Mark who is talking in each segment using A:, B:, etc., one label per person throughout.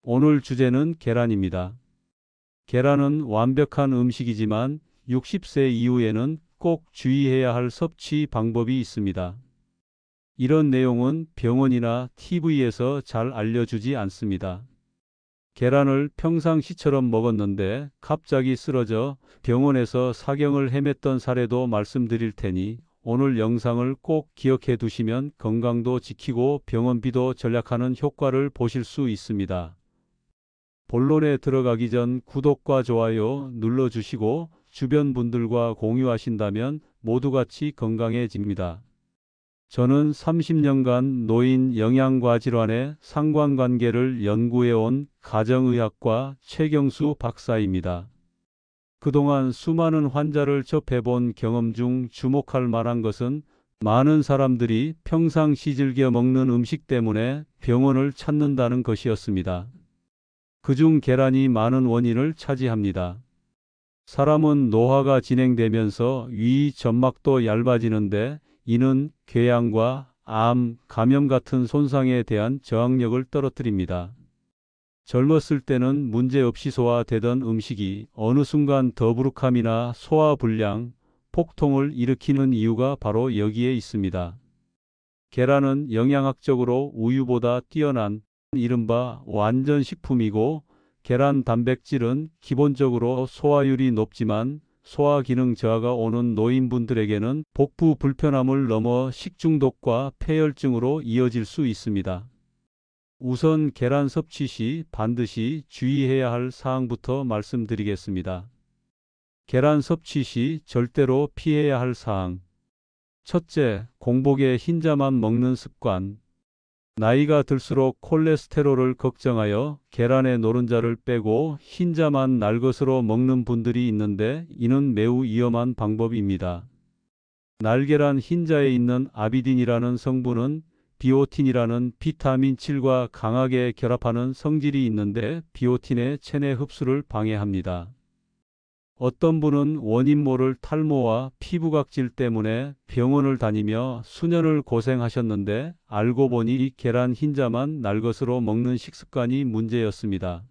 A: 오늘 주제는 계란입니다. 계란은 완벽한 음식이지만 60세 이후에는 꼭 주의해야 할 섭취 방법이 있습니다. 이런 내용은 병원이나 TV에서 잘 알려주지 않습니다. 계란을 평상시처럼 먹었는데 갑자기 쓰러져 병원에서 사경을 헤맸던 사례도 말씀드릴 테니 오늘 영상을 꼭 기억해 두시면 건강도 지키고 병원비도 절약하는 효과를 보실 수 있습니다. 본론에 들어가기 전 구독과 좋아요 눌러주시고 주변 분들과 공유하신다면 모두 같이 건강해집니다. 저는 30년간 노인 영양과질환의 상관관계를 연구해온 가정의학과 최경수 박사입니다. 그동안 수많은 환자를 접해본 경험 중 주목할 만한 것은 많은 사람들이 평상시 즐겨 먹는 음식 때문에 병원을 찾는다는 것이었습니다. 그중 계란이 많은 원인을 차지합니다. 사람은 노화가 진행되면서 위 점막도 얇아지는데 이는 궤양과 암, 감염 같은 손상에 대한 저항력을 떨어뜨립니다. 젊었을 때는 문제없이 소화되던 음식이 어느 순간 더부룩함이나 소화불량, 폭통을 일으키는 이유가 바로 여기에 있습니다. 계란은 영양학적으로 우유보다 뛰어난 이른바 완전식품이고 계란 단백질은 기본적으로 소화율이 높지만 소화 기능 저하가 오는 노인분들에게는 복부 불편함을 넘어 식중독과 폐혈증으로 이어질 수 있습니다. 우선 계란 섭취 시 반드시 주의해야 할 사항부터 말씀드리겠습니다. 계란 섭취 시 절대로 피해야 할 사항. 첫째, 공복에 흰자만 먹는 습관. 나이가 들수록 콜레스테롤을 걱정하여 계란의 노른자를 빼고 흰자만 날것으로 먹는 분들이 있는데 이는 매우 위험한 방법입니다. 날계란 흰자에 있는 아비딘이라는 성분은 비오틴이라는 비타민 7과 강하게 결합하는 성질이 있는데 비오틴의 체내 흡수를 방해합니다. 어떤 분은 원인 모를 탈모와 피부각질 때문에 병원을 다니며 수년을 고생하셨는데 알고 보니 계란 흰자만 날것으로 먹는 식습관이 문제였습니다.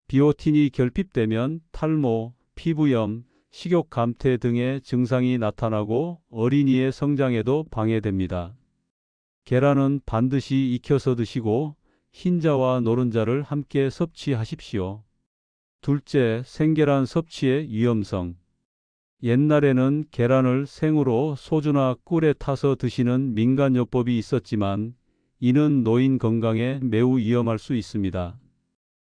A: 비오틴이 결핍되면 탈모, 피부염, 식욕 감퇴 등의 증상이 나타나고 어린이의 성장에도 방해됩니다. 계란은 반드시 익혀서 드시고 흰자와 노른자를 함께 섭취하십시오. 둘째, 생계란 섭취의 위험성. 옛날에는 계란을 생으로 소주나 꿀에 타서 드시는 민간요법이 있었지만 이는 노인 건강에 매우 위험할 수 있습니다.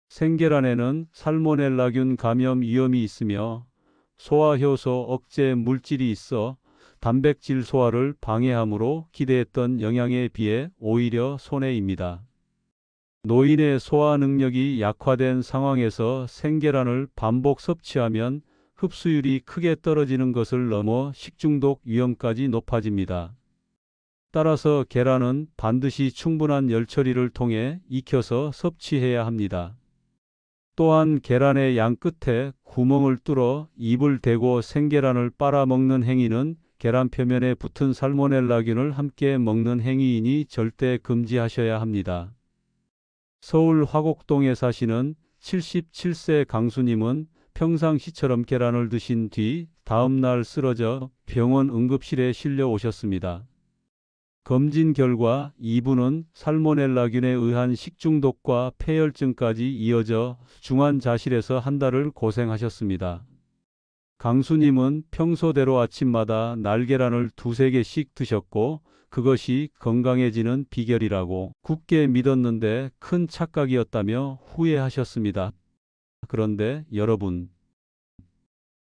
A: 생계란에는 살모넬라균 감염 위험이 있으며 소화효소 억제 물질이 있어 단백질 소화를 방해하므로 기대했던 영양에 비해 오히려 손해입니다. 노인의 소화 능력이 약화된 상황에서 생계란을 반복 섭취하면 흡수율이 크게 떨어지는 것을 넘어 식중독 위험까지 높아집니다. 따라서 계란은 반드시 충분한 열 처리를 통해 익혀서 섭취해야 합니다. 또한 계란의 양 끝에 구멍을 뚫어 입을 대고 생계란을 빨아먹는 행위는 계란 표면에 붙은 살모넬라균을 함께 먹는 행위이니 절대 금지하셔야 합니다. 서울 화곡동에 사시는 77세 강수님은 평상시처럼 계란을 드신 뒤 다음날 쓰러져 병원 응급실에 실려 오셨습니다. 검진 결과 이분은 살모넬라균에 의한 식중독과 폐혈증까지 이어져 중환자실에서 한 달을 고생하셨습니다. 강수님은 평소대로 아침마다 날계란을 두세 개씩 드셨고 그것이 건강해지는 비결이라고 굳게 믿었는데 큰 착각이었다며 후회하셨습니다. 그런데 여러분,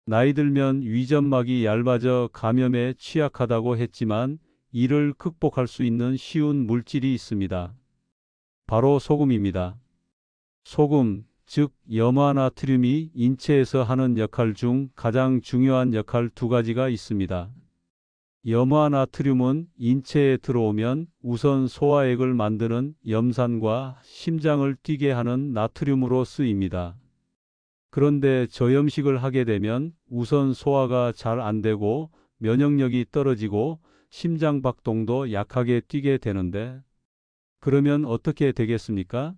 A: 나이 들면 위점막이 얇아져 감염에 취약하다고 했지만 이를 극복할 수 있는 쉬운 물질이 있습니다. 바로 소금입니다. 소금, 즉 염화나트륨이 인체에서 하는 역할 중 가장 중요한 역할 두 가지가 있습니다. 염화나트륨은 인체에 들어오면 우선 소화액을 만드는 염산과 심장을 뛰게 하는 나트륨으로 쓰입니다. 그런데 저염식을 하게 되면 우선 소화가 잘 안 되고 면역력이 떨어지고 심장박동도 약하게 뛰게 되는데 그러면 어떻게 되겠습니까?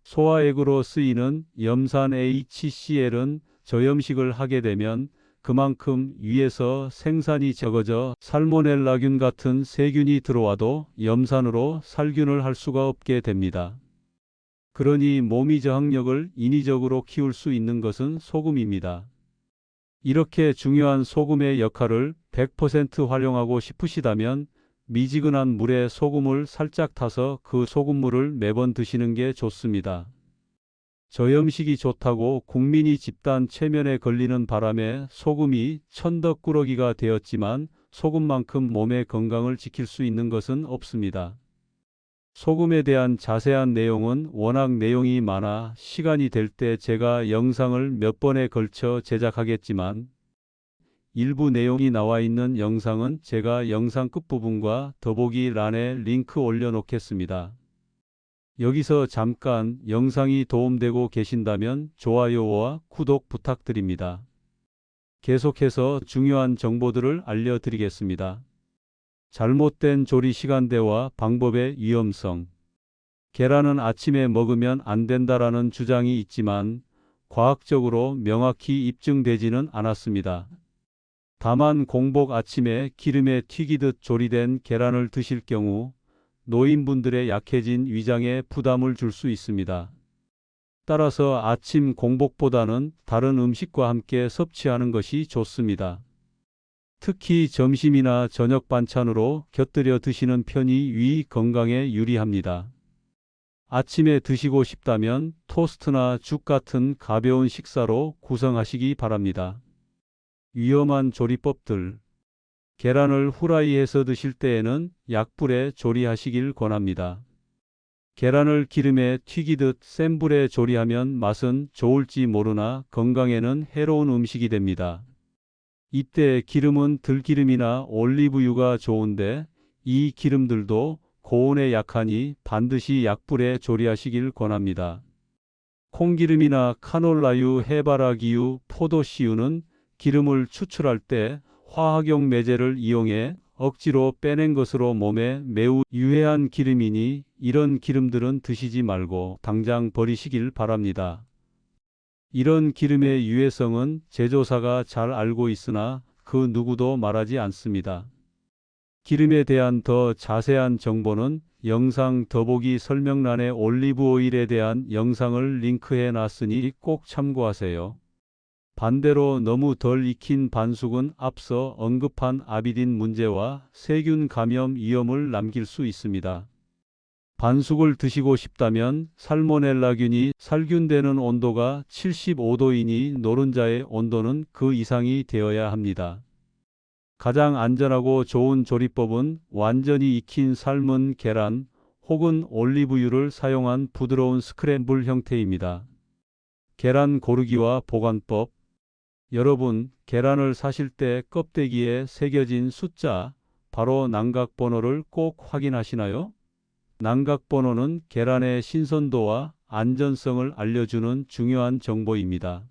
A: 소화액으로 쓰이는 염산 HCl은 저염식을 하게 되면 그만큼 위에서 생산이 적어져 살모넬라균 같은 세균이 들어와도 염산으로 살균을 할 수가 없게 됩니다. 그러니 몸이 저항력을 인위적으로 키울 수 있는 것은 소금입니다. 이렇게 중요한 소금의 역할을 100% 활용하고 싶으시다면 미지근한 물에 소금을 살짝 타서 그 소금물을 매번 드시는 게 좋습니다. 저염식이 좋다고 국민이 집단 최면에 걸리는 바람에 소금이 천덕꾸러기가 되었지만 소금만큼 몸의 건강을 지킬 수 있는 것은 없습니다. 소금에 대한 자세한 내용은 워낙 내용이 많아 시간이 될 때 제가 영상을 몇 번에 걸쳐 제작하겠지만 일부 내용이 나와 있는 영상은 제가 영상 끝부분과 더보기란에 링크 올려놓겠습니다. 여기서 잠깐 영상이 도움되고 계신다면 좋아요와 구독 부탁드립니다. 계속해서 중요한 정보들을 알려드리겠습니다. 잘못된 조리 시간대와 방법의 위험성. 계란은 아침에 먹으면 안 된다라는 주장이 있지만 과학적으로 명확히 입증되지는 않았습니다. 다만 공복 아침에 기름에 튀기듯 조리된 계란을 드실 경우 노인분들의 약해진 위장에 부담을 줄 수 있습니다. 따라서 아침 공복보다는 다른 음식과 함께 섭취하는 것이 좋습니다. 특히 점심이나 저녁 반찬으로 곁들여 드시는 편이 위 건강에 유리합니다. 아침에 드시고 싶다면 토스트나 죽 같은 가벼운 식사로 구성하시기 바랍니다. 위험한 조리법들. 계란을 후라이해서 드실 때에는 약불에 조리하시길 권합니다. 계란을 기름에 튀기듯 센 불에 조리하면 맛은 좋을지 모르나 건강에는 해로운 음식이 됩니다. 이때 기름은 들기름이나 올리브유가 좋은데 이 기름들도 고온에 약하니 반드시 약불에 조리하시길 권합니다. 콩기름이나 카놀라유, 해바라기유, 포도씨유는 기름을 추출할 때 화학용 매제를 이용해 억지로 빼낸 것으로 몸에 매우 유해한 기름이니 이런 기름들은 드시지 말고 당장 버리시길 바랍니다. 이런 기름의 유해성은 제조사가 잘 알고 있으나 그 누구도 말하지 않습니다. 기름에 대한 더 자세한 정보는 영상 더보기 설명란에 올리브 오일에 대한 영상을 링크해 놨으니 꼭 참고하세요. 반대로 너무 덜 익힌 반숙은 앞서 언급한 아비딘 문제와 세균 감염 위험을 남길 수 있습니다. 반숙을 드시고 싶다면 살모넬라균이 살균되는 온도가 75도이니 노른자의 온도는 그 이상이 되어야 합니다. 가장 안전하고 좋은 조리법은 완전히 익힌 삶은 계란 혹은 올리브유를 사용한 부드러운 스크램블 형태입니다. 계란 고르기와 보관법. 여러분, 계란을 사실 때 껍데기에 새겨진 숫자, 바로 난각번호를 꼭 확인하시나요? 난각번호는 계란의 신선도와 안전성을 알려주는 중요한 정보입니다.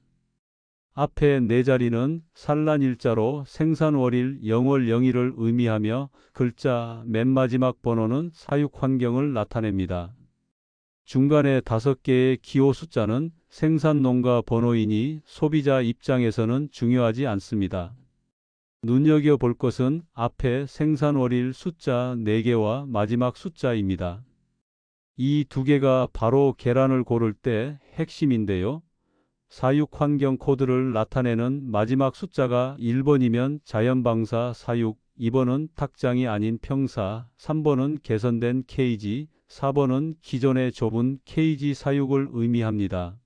A: 앞에 네 자리는 산란일자로 생산월일 0월 0일을 의미하며 글자 맨 마지막 번호는 사육환경을 나타냅니다. 중간에 5개의 기호 숫자는 생산농가 번호이니 소비자 입장에서는 중요하지 않습니다. 눈여겨볼 것은 앞에 생산월일 숫자 4개와 마지막 숫자입니다. 이 두 개가 바로 계란을 고를 때 핵심인데요. 사육환경 코드를 나타내는 마지막 숫자가 1번이면 자연방사 사육, 2번은 탁장이 아닌 평사, 3번은 개선된 케이지, 4번은 기존의 좁은 케이지 사육을 의미합니다.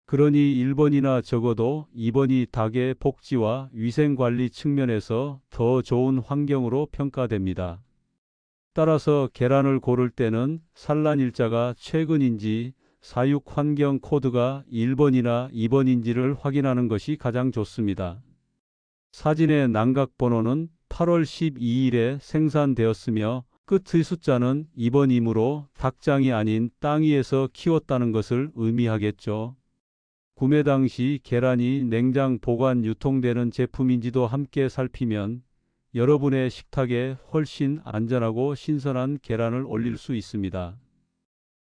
A: 그러니 1번이나 적어도 2번이 닭의 복지와 위생관리 측면에서 더 좋은 환경으로 평가됩니다. 따라서 계란을 고를 때는 산란일자가 최근인지 사육환경 코드가 1번이나 2번인지를 확인하는 것이 가장 좋습니다. 사진의 난각번호는 8월 12일에 생산되었으며 끝의 숫자는 2번이므로 닭장이 아닌 땅 위에서 키웠다는 것을 의미하겠죠. 구매 당시 계란이 냉장 보관 유통되는 제품인지도 함께 살피면 여러분의 식탁에 훨씬 안전하고 신선한 계란을 올릴 수 있습니다.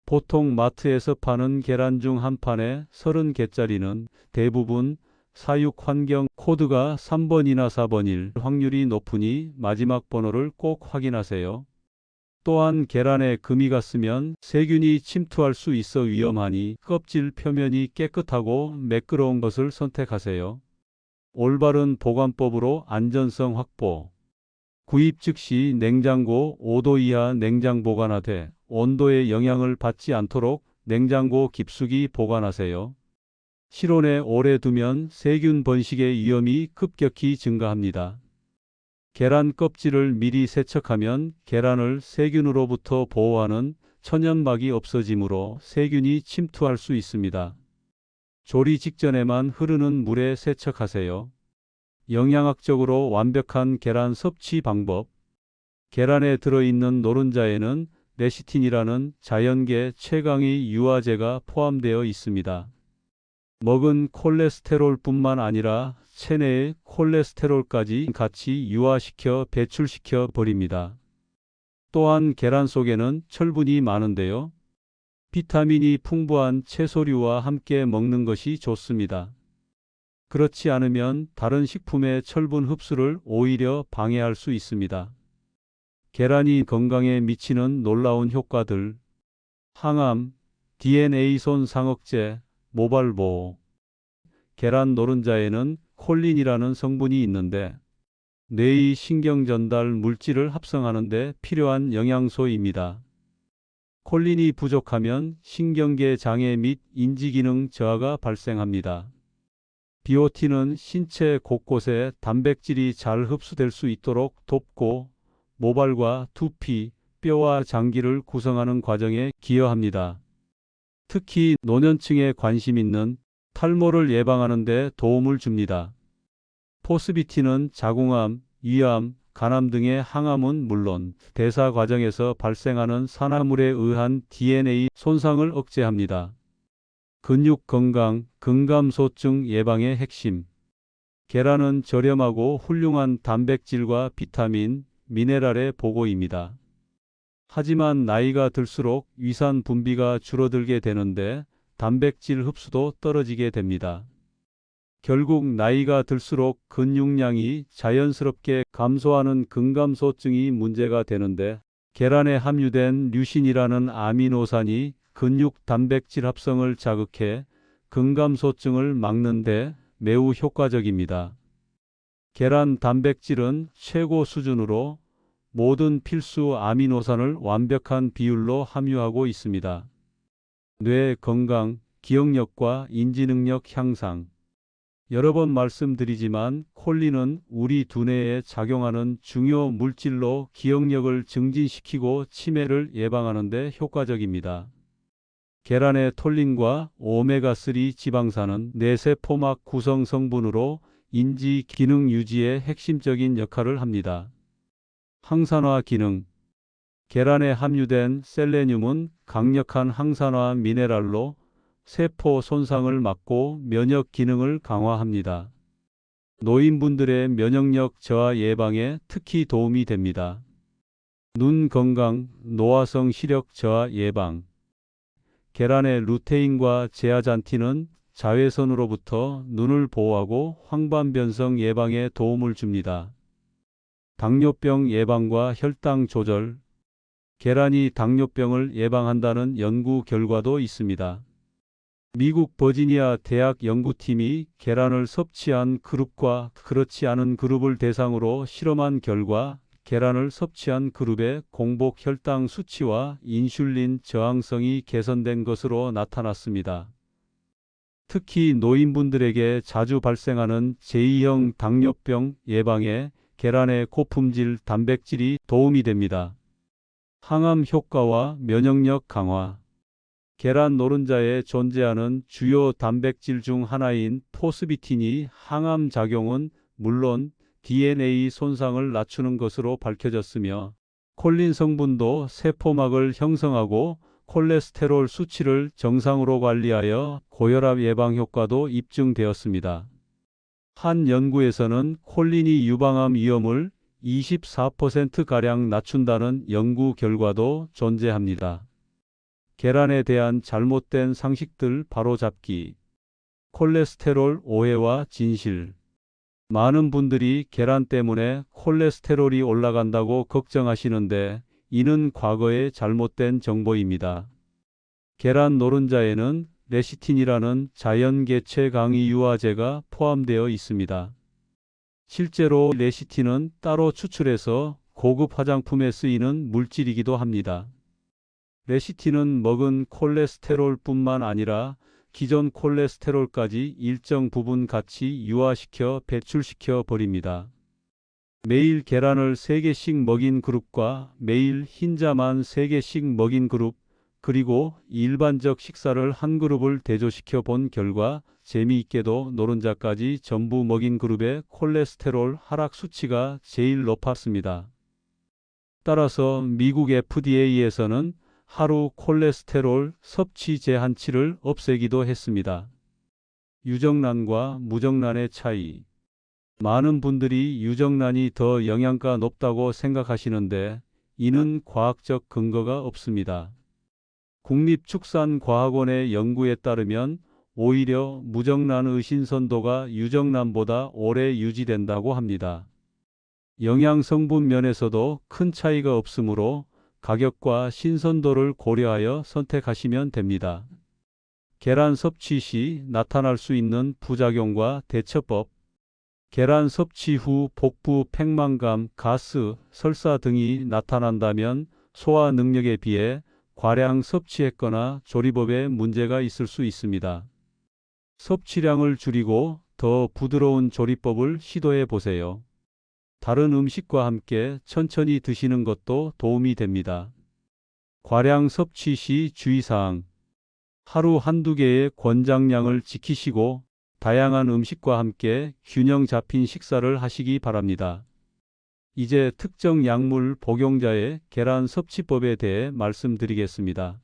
A: 보통 마트에서 파는 계란 중 한 판에 30개짜리는 대부분 사육 환경 코드가 3번이나 4번일 확률이 높으니 마지막 번호를 꼭 확인하세요. 또한 계란에 금이가 쓰면 세균이 침투할 수 있어 위험하니 껍질 표면이 깨끗하고 매끄러운 것을 선택하세요. 올바른 보관법으로 안전성 확보. 구입 즉시 냉장고 5도 이하 냉장 보관하되 온도의 영향을 받지 않도록 냉장고 깊숙이 보관하세요. 실온에 오래 두면 세균 번식의 위험이 급격히 증가합니다. 계란 껍질을 미리 세척하면 계란을 세균으로부터 보호하는 천연막이 없어지므로 세균이 침투할 수 있습니다. 조리 직전에만 흐르는 물에 세척하세요. 영양학적으로 완벽한 계란 섭취 방법. 계란에 들어있는 노른자에는 레시틴이라는 자연계 최강의 유화제가 포함되어 있습니다. 먹은 콜레스테롤뿐만 아니라 체내의 콜레스테롤까지 같이 유화시켜 배출시켜 버립니다. 또한 계란 속에는 철분이 많은데요. 비타민이 풍부한 채소류와 함께 먹는 것이 좋습니다. 그렇지 않으면 다른 식품의 철분 흡수를 오히려 방해할 수 있습니다. 계란이 건강에 미치는 놀라운 효과들. 항암, DNA 손상 억제, 모발 보호. 계란 노른자에는 콜린이라는 성분이 있는데 뇌의 신경 전달 물질을 합성하는 데 필요한 영양소입니다. 콜린이 부족하면 신경계 장애 및 인지기능 저하가 발생합니다. 비오틴은 신체 곳곳에 단백질이 잘 흡수될 수 있도록 돕고 모발과 두피, 뼈와 장기를 구성하는 과정에 기여합니다. 특히 노년층에 관심 있는 탈모를 예방하는 데 도움을 줍니다. 포스비틴은 자궁암, 위암, 간암 등의 항암은 물론 대사 과정에서 발생하는 산화물에 의한 DNA 손상을 억제합니다. 근육 건강, 근감소증 예방의 핵심. 계란은 저렴하고 훌륭한 단백질과 비타민, 미네랄의 보고입니다. 하지만 나이가 들수록 위산 분비가 줄어들게 되는데 단백질 흡수도 떨어지게 됩니다. 결국 나이가 들수록 근육량이 자연스럽게 감소하는 근감소증이 문제가 되는데 계란에 함유된 류신이라는 아미노산이 근육 단백질 합성을 자극해 근감소증을 막는 데 매우 효과적입니다. 계란 단백질은 최고 수준으로 모든 필수 아미노산을 완벽한 비율로 함유하고 있습니다. 뇌 건강, 기억력과 인지능력 향상. 여러 번 말씀드리지만 콜린은 우리 두뇌에 작용하는 중요 물질로 기억력을 증진시키고 치매를 예방하는 데 효과적입니다. 계란의 톨린과 오메가3 지방산은 뇌세포막 구성 성분으로 인지 기능 유지에 핵심적인 역할을 합니다. 항산화 기능. 계란에 함유된 셀레늄은 강력한 항산화 미네랄로 세포 손상을 막고 면역 기능을 강화합니다. 노인분들의 면역력 저하 예방에 특히 도움이 됩니다. 눈 건강, 노화성 시력 저하 예방. 계란의 루테인과 제아잔틴은 자외선으로부터 눈을 보호하고 황반변성 예방에 도움을 줍니다. 당뇨병 예방과 혈당 조절. 계란이 당뇨병을 예방한다는 연구 결과도 있습니다. 미국 버지니아 대학 연구팀이 계란을 섭취한 그룹과 그렇지 않은 그룹을 대상으로 실험한 결과 계란을 섭취한 그룹의 공복 혈당 수치와 인슐린 저항성이 개선된 것으로 나타났습니다. 특히 노인분들에게 자주 발생하는 제2형 당뇨병 예방에 계란의 고품질 단백질이 도움이 됩니다. 항암 효과와 면역력 강화. 계란 노른자에 존재하는 주요 단백질 중 하나인 포스비틴이 항암 작용은 물론 DNA 손상을 낮추는 것으로 밝혀졌으며 콜린 성분도 세포막을 형성하고 콜레스테롤 수치를 정상으로 관리하여 고혈압 예방 효과도 입증되었습니다. 한 연구에서는 콜린이 유방암 위험을 24%가량 낮춘다는 연구 결과도 존재합니다. 계란에 대한 잘못된 상식들 바로잡기. 콜레스테롤 오해와 진실. 많은 분들이 계란 때문에 콜레스테롤이 올라간다고 걱정하시는데 이는 과거의 잘못된 정보입니다. 계란 노른자에는 레시틴이라는 자연개체 강의 유화제가 포함되어 있습니다. 실제로 레시틴은 따로 추출해서 고급 화장품에 쓰이는 물질이기도 합니다. 레시틴은 먹은 콜레스테롤뿐만 아니라 기존 콜레스테롤까지 일정 부분 같이 유화시켜 배출시켜 버립니다. 매일 계란을 3개씩 먹인 그룹과 매일 흰자만 3개씩 먹인 그룹, 그리고 일반적 식사를 한 그룹을 대조시켜 본 결과 재미있게도 노른자까지 전부 먹인 그룹의 콜레스테롤 하락 수치가 제일 높았습니다. 따라서 미국 FDA에서는 하루 콜레스테롤 섭취 제한치를 없애기도 했습니다. 유정란과 무정란의 차이. 많은 분들이 유정란이 더 영양가 높다고 생각하시는데 이는 과학적 근거가 없습니다. 국립축산과학원의 연구에 따르면 오히려 무정란의 신선도가 유정란보다 오래 유지된다고 합니다. 영양성분 면에서도 큰 차이가 없으므로 가격과 신선도를 고려하여 선택하시면 됩니다. 계란 섭취 시 나타날 수 있는 부작용과 대처법. 계란 섭취 후 복부 팽만감, 가스, 설사 등이 나타난다면 소화 능력에 비해 과량 섭취했거나 조리법에 문제가 있을 수 있습니다. 섭취량을 줄이고 더 부드러운 조리법을 시도해 보세요. 다른 음식과 함께 천천히 드시는 것도 도움이 됩니다. 과량 섭취 시 주의사항. 하루 한두 개의 권장량을 지키시고 다양한 음식과 함께 균형 잡힌 식사를 하시기 바랍니다. 이제 특정 약물 복용자의 계란 섭취법에 대해 말씀드리겠습니다.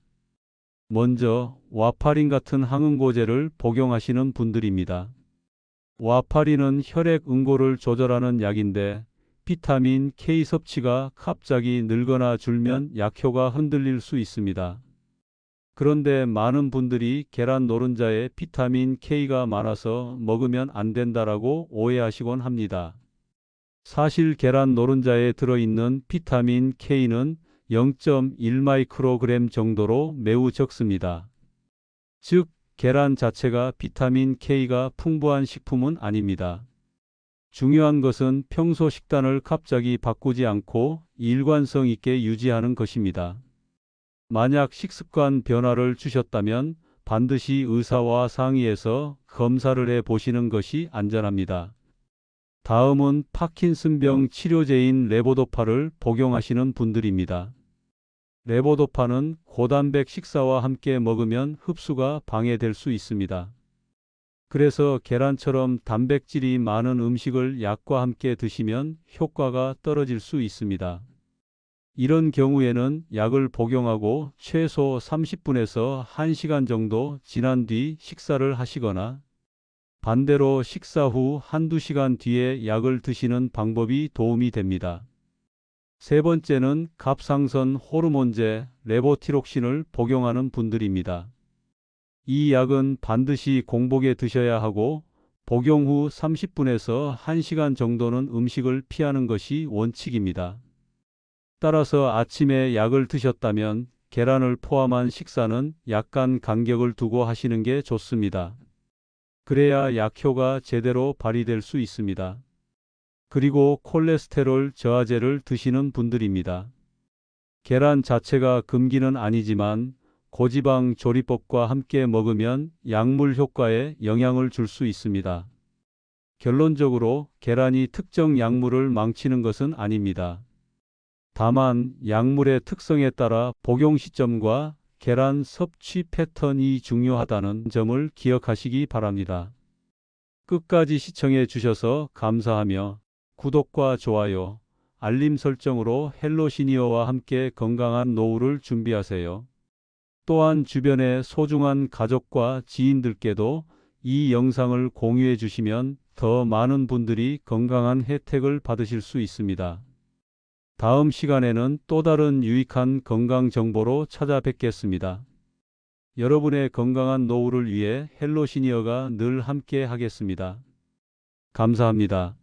A: 먼저 와파린 같은 항응고제를 복용하시는 분들입니다. 와파린은 혈액 응고를 조절하는 약인데 비타민 K 섭취가 갑자기 늘거나 줄면 약효가 흔들릴 수 있습니다. 그런데 많은 분들이 계란 노른자에 비타민 K가 많아서 먹으면 안 된다라고 오해하시곤 합니다. 사실 계란 노른자에 들어있는 비타민 K는 0.1 마이크로그램 정도로 매우 적습니다. 즉, 계란 자체가 비타민 K가 풍부한 식품은 아닙니다. 중요한 것은 평소 식단을 갑자기 바꾸지 않고 일관성 있게 유지하는 것입니다. 만약 식습관 변화를 주셨다면 반드시 의사와 상의해서 검사를 해 보시는 것이 안전합니다. 다음은 파킨슨병 치료제인 레보도파를 복용하시는 분들입니다. 레보도파는 고단백 식사와 함께 먹으면 흡수가 방해될 수 있습니다. 그래서 계란처럼 단백질이 많은 음식을 약과 함께 드시면 효과가 떨어질 수 있습니다. 이런 경우에는 약을 복용하고 최소 30분에서 1시간 정도 지난 뒤 식사를 하시거나 반대로 식사 후 한두 시간 뒤에 약을 드시는 방법이 도움이 됩니다. 세 번째는 갑상선 호르몬제 레보티록신을 복용하는 분들입니다. 이 약은 반드시 공복에 드셔야 하고 복용 후 30분에서 1시간 정도는 음식을 피하는 것이 원칙입니다. 따라서 아침에 약을 드셨다면 계란을 포함한 식사는 약간 간격을 두고 하시는 게 좋습니다. 그래야 약효가 제대로 발휘될 수 있습니다. 그리고 콜레스테롤 저하제를 드시는 분들입니다. 계란 자체가 금기는 아니지만 고지방 조리법과 함께 먹으면 약물 효과에 영향을 줄 수 있습니다. 결론적으로 계란이 특정 약물을 망치는 것은 아닙니다. 다만 약물의 특성에 따라 복용 시점과 계란 섭취 패턴이 중요하다는 점을 기억하시기 바랍니다. 끝까지 시청해 주셔서 감사하며 구독과 좋아요, 알림 설정으로 헬로시니어와 함께 건강한 노후를 준비하세요. 또한 주변의 소중한 가족과 지인들께도 이 영상을 공유해 주시면 더 많은 분들이 건강한 혜택을 받으실 수 있습니다. 다음 시간에는 또 다른 유익한 건강 정보로 찾아뵙겠습니다. 여러분의 건강한 노후를 위해 헬로 시니어가 늘 함께 하겠습니다. 감사합니다.